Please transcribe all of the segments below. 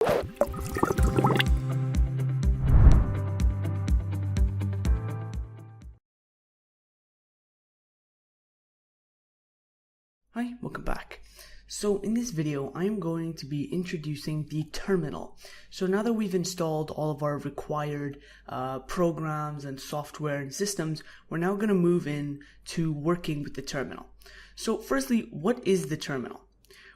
Hi, welcome back. So in this video, I'm going to be introducing the terminal. So now that we've installed all of our required programs and software and systems, we're now going to move in to working with the terminal. So firstly, what is the terminal?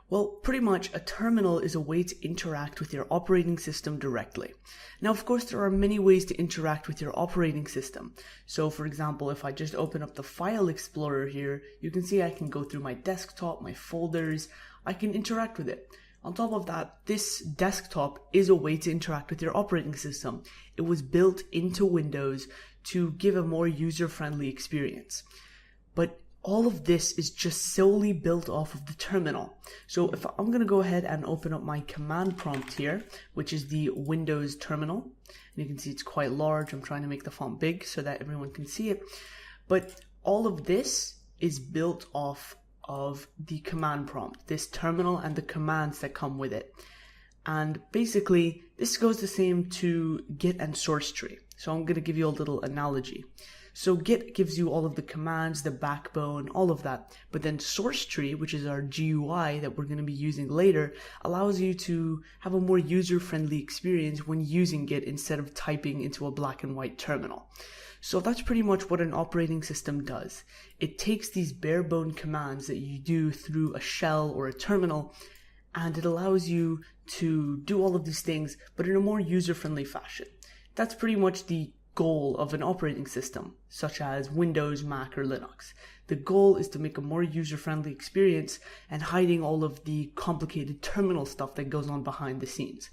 Well, pretty much a terminal is a way to interact with your operating system directly. Now, of course, there are many ways to interact with your operating system. So for example, if I just open up the File Explorer here, you can see I can go through my desktop, my folders, I can interact with it. On top of that, this desktop is a way to interact with your operating system. It was built into Windows to give a more user-friendly experience. But all of this is just solely built off of the terminal. So if I'm going to go ahead and open up my command prompt here, which is the Windows terminal, and you can see it's quite large. I'm trying to make the font big so that everyone can see it. But all of this is built off of the command prompt, this terminal and the commands that come with it. And basically, this goes the same to Git and source tree. So I'm going to give you a little analogy. So Git gives you all of the commands, the backbone, all of that. But then source tree, which is our GUI that we're going to be using later, allows you to have a more user-friendly experience when using Git instead of typing into a black and white terminal. So that's pretty much what an operating system does. It takes these bare-bone commands that you do through a shell or a terminal, and it allows you to do all of these things, but in a more user-friendly fashion. That's pretty much the goal of an operating system, such as Windows, Mac, or Linux. The goal is to make a more user-friendly experience and hiding all of the complicated terminal stuff that goes on behind the scenes.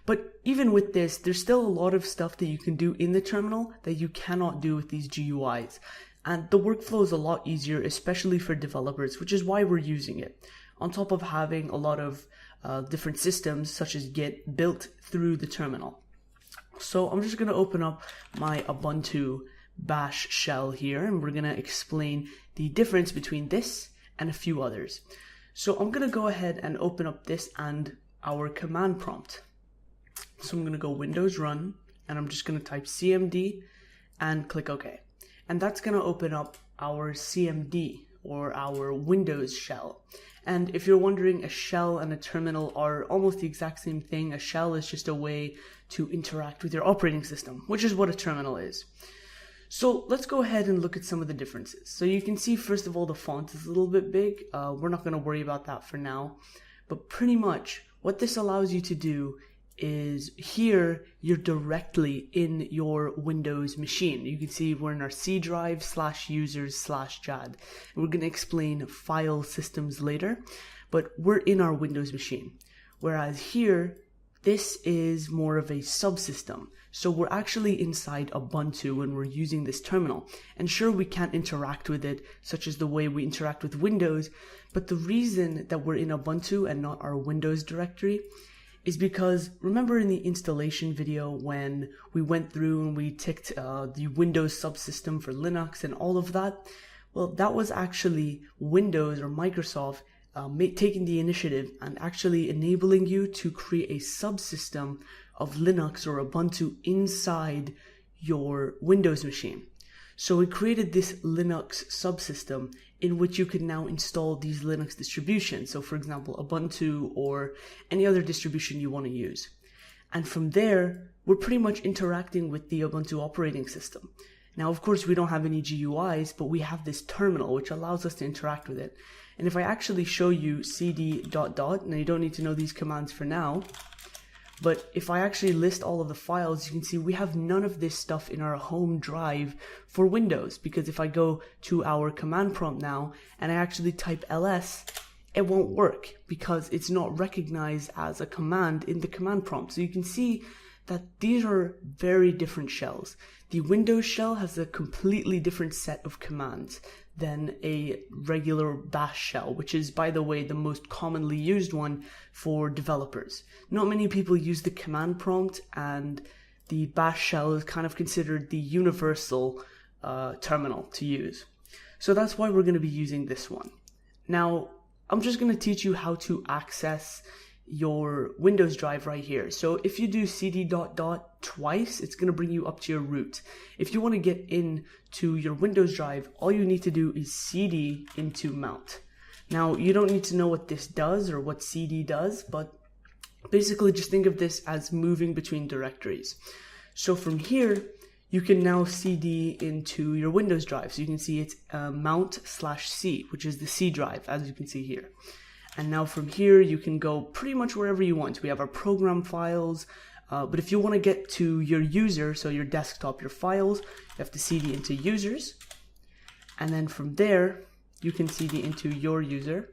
But even with this, there's still a lot of stuff that you can do in the terminal that you cannot do with these GUIs. And the workflow is a lot easier, especially for developers, which is why we're using it. On top of having a lot of different systems, such as Git, built through the terminal. So I'm just going to open up my Ubuntu bash shell here, and we're going to explain the difference between this and a few others. So I'm going to go ahead and open up this and our command prompt. So I'm going to go Windows run, and I'm just going to type CMD and click OK. And that's going to open up our CMD, or our Windows shell. And if you're wondering, a shell and a terminal are almost the exact same thing. A shell is just a way to interact with your operating system, which is what a terminal is. So let's go ahead and look at some of the differences. So you can see, first of all, the font is a little bit big. We're not going to worry about that for now. But pretty much what this allows you to do is here you're directly in your Windows machine. You can see we're in our C drive /users/JAD. And we're going to explain file systems later, but we're in our Windows machine. Whereas here, this is more of a subsystem. So we're actually inside Ubuntu when we're using this terminal. And sure, we can't interact with it, such as the way we interact with Windows, but the reason that we're in Ubuntu and not our Windows directory is because, remember in the installation video when we went through and we ticked the Windows subsystem for Linux and all of that? Well, that was actually Windows or Microsoft taking the initiative and actually enabling you to create a subsystem of Linux or Ubuntu inside your Windows machine. So we created this Linux subsystem in which you can now install these Linux distributions. So for example, Ubuntu or any other distribution you want to use. And from there, we're pretty much interacting with the Ubuntu operating system. Now, of course, we don't have any GUIs, but we have this terminal which allows us to interact with it. And if I actually show you cd ... now you don't need to know these commands for now, but if I actually list all of the files, you can see we have none of this stuff in our home drive for Windows, because if I go to our command prompt now and I actually type ls, it won't work because it's not recognized as a command in the command prompt. So you can see that these are very different shells. The Windows shell has a completely different set of commands than a regular bash shell, which is, by the way, the most commonly used one for developers. Not many people use the command prompt, and the bash shell is kind of considered the universal terminal to use. So that's why we're going to be using this one. Now, I'm just going to teach you how to access your Windows drive right here. So if you do cd ... twice, it's going to bring you up to your root. If you want to get into your Windows drive, all you need to do is cd into mount. Now, you don't need to know what this does or what cd does, but basically just think of this as moving between directories. So from here, you can now cd into your Windows drive. So you can see it's mount/c, which is the C drive, as you can see here. And now from here, you can go pretty much wherever you want. We have our program files, but if you want to get to your user, so your desktop, your files, you have to cd into users. And then from there, you can cd into your user.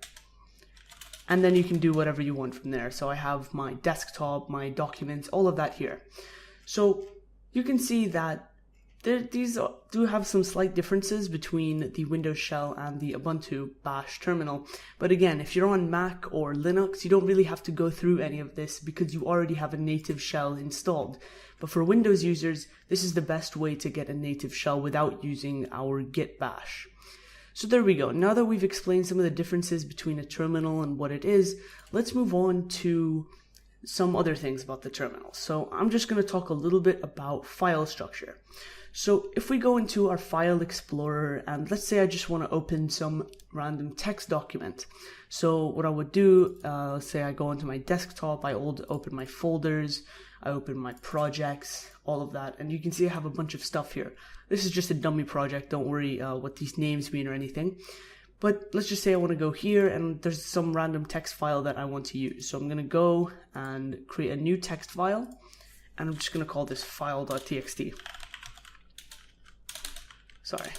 And then you can do whatever you want from there. So I have my desktop, my documents, all of that here. So you can see that these do have some slight differences between the Windows shell and the Ubuntu bash terminal. But again, if you're on Mac or Linux, you don't really have to go through any of this because you already have a native shell installed. But for Windows users, this is the best way to get a native shell without using our Git bash. So there we go. Now that we've explained some of the differences between a terminal and what it is, let's move on to some other things about the terminal. So I'm just going to talk a little bit about file structure. So if we go into our file explorer, and let's say I just want to open some random text document. So what I would do, let's say I go into my desktop, I open my folders, I open my projects, all of that, and you can see I have a bunch of stuff here. This is just a dummy project, don't worry what these names mean or anything. But let's just say I want to go here and there's some random text file that I want to use. So I'm going to go and create a new text file, and I'm just going to call this file.txt. Sorry.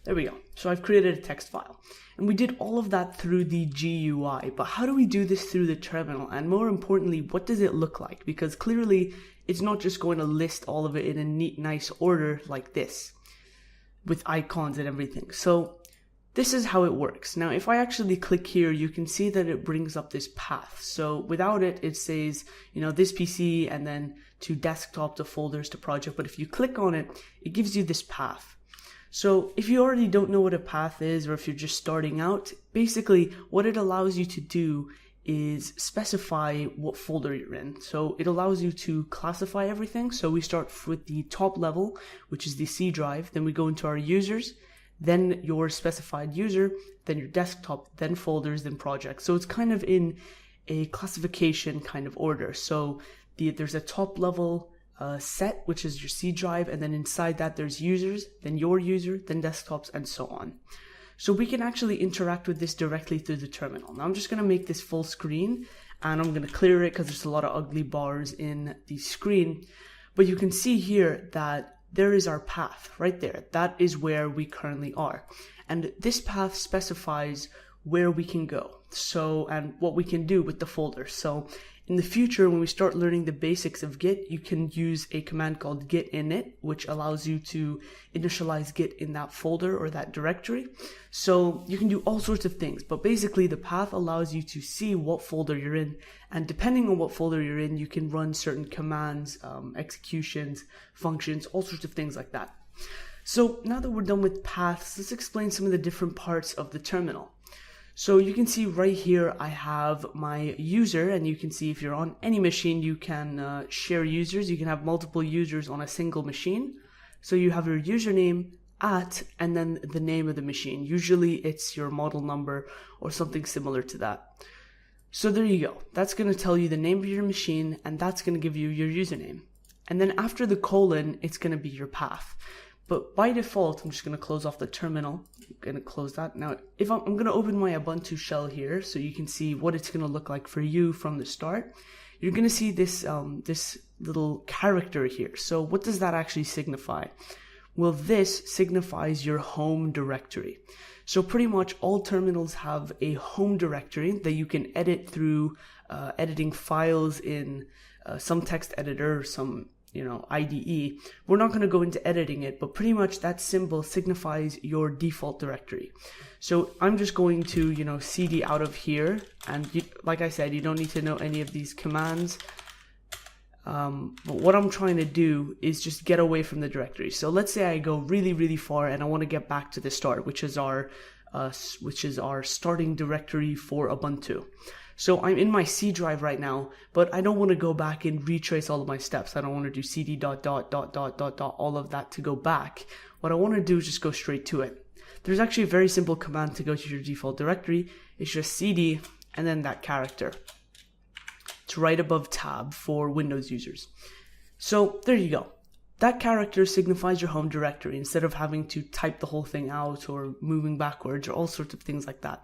There we go. So I've created a text file. And we did all of that through the GUI. But how do we do this through the terminal? And more importantly, what does it look like? Because clearly, it's not just going to list all of it in a neat, nice order like this, with icons and everything. So this is how it works. Now, if I actually click here, you can see that it brings up this path. So without it, it says, this PC, and then to desktop, to folders, to project. But if you click on it, it gives you this path. So if you already don't know what a path is, or if you're just starting out, basically what it allows you to do is specify what folder you're in. So it allows you to classify everything. So we start with the top level, which is the C drive. Then we go into our users, then your specified user, then your desktop, then folders, then projects. So it's kind of in a classification kind of order. So there's a top level set, which is your C drive, and then inside that there's users, then your user, then desktops, and so on. So we can actually interact with this directly through the terminal. Now I'm just going to make this full screen, and I'm going to clear it because there's a lot of ugly bars in the screen. But you can see here that there is our path right there. That is where we currently are. And this path specifies where we can go. So, and what we can do with the folder. So in the future, when we start learning the basics of Git, you can use a command called git init, which allows you to initialize Git in that folder or that directory. So you can do all sorts of things, but basically the path allows you to see what folder you're in. And depending on what folder you're in, you can run certain commands, executions, functions, all sorts of things like that. So now that we're done with paths, let's explain some of the different parts of the terminal. So you can see right here, I have my user, and you can see if you're on any machine, you can share users. You can have multiple users on a single machine. So you have your username, and then the name of the machine. Usually it's your model number or something similar to that. So there you go. That's going to tell you the name of your machine, and that's going to give you your username. And then after the colon, it's going to be your path. But by default, I'm just going to close off the terminal. I'm going to close that. Now, if I'm going to open my Ubuntu shell here, so you can see what it's going to look like for you from the start, you're going to see this, this little character here. So what does that actually signify? Well, this signifies your home directory. So pretty much all terminals have a home directory that you can edit through editing files in some text editor, some IDE. We're not going to go into editing it, but pretty much that symbol signifies your default directory. So I'm just going to, cd out of here. And like I said, you don't need to know any of these commands. But what I'm trying to do is just get away from the directory. So let's say I go really, really far and I want to get back to the start, which is our starting directory for Ubuntu. So I'm in my C drive right now, but I don't want to go back and retrace all of my steps. I don't want to do cd ... all of that to go back. What I want to do is just go straight to it. There's actually a very simple command to go to your default directory. It's just cd and then that character. It's right above tab for Windows users. So there you go. That character signifies your home directory instead of having to type the whole thing out or moving backwards or all sorts of things like that.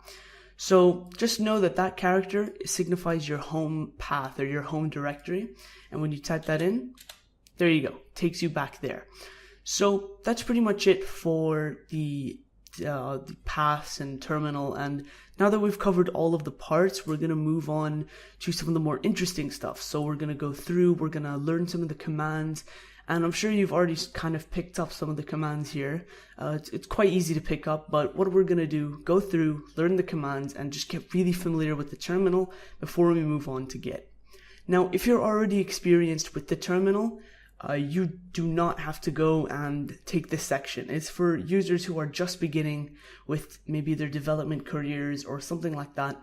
So just know that that character signifies your home path or your home directory. And when you type that in, there you go, takes you back there. So that's pretty much it for the paths and terminal. And now that we've covered all of the parts, we're going to move on to some of the more interesting stuff. So we're going to go through, we're going to learn some of the commands. And I'm sure you've already kind of picked up some of the commands here. It's quite easy to pick up, but what we're going to do, go through, learn the commands, and just get really familiar with the terminal before we move on to Git. Now, if you're already experienced with the terminal, you do not have to go and take this section. It's for users who are just beginning with maybe their development careers or something like that.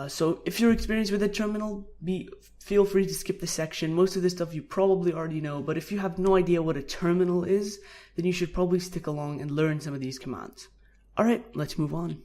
So if you're experienced with the terminal, feel free to skip this section. Most of this stuff you probably already know, but if you have no idea what a terminal is, then you should probably stick along and learn some of these commands. Alright, let's move on.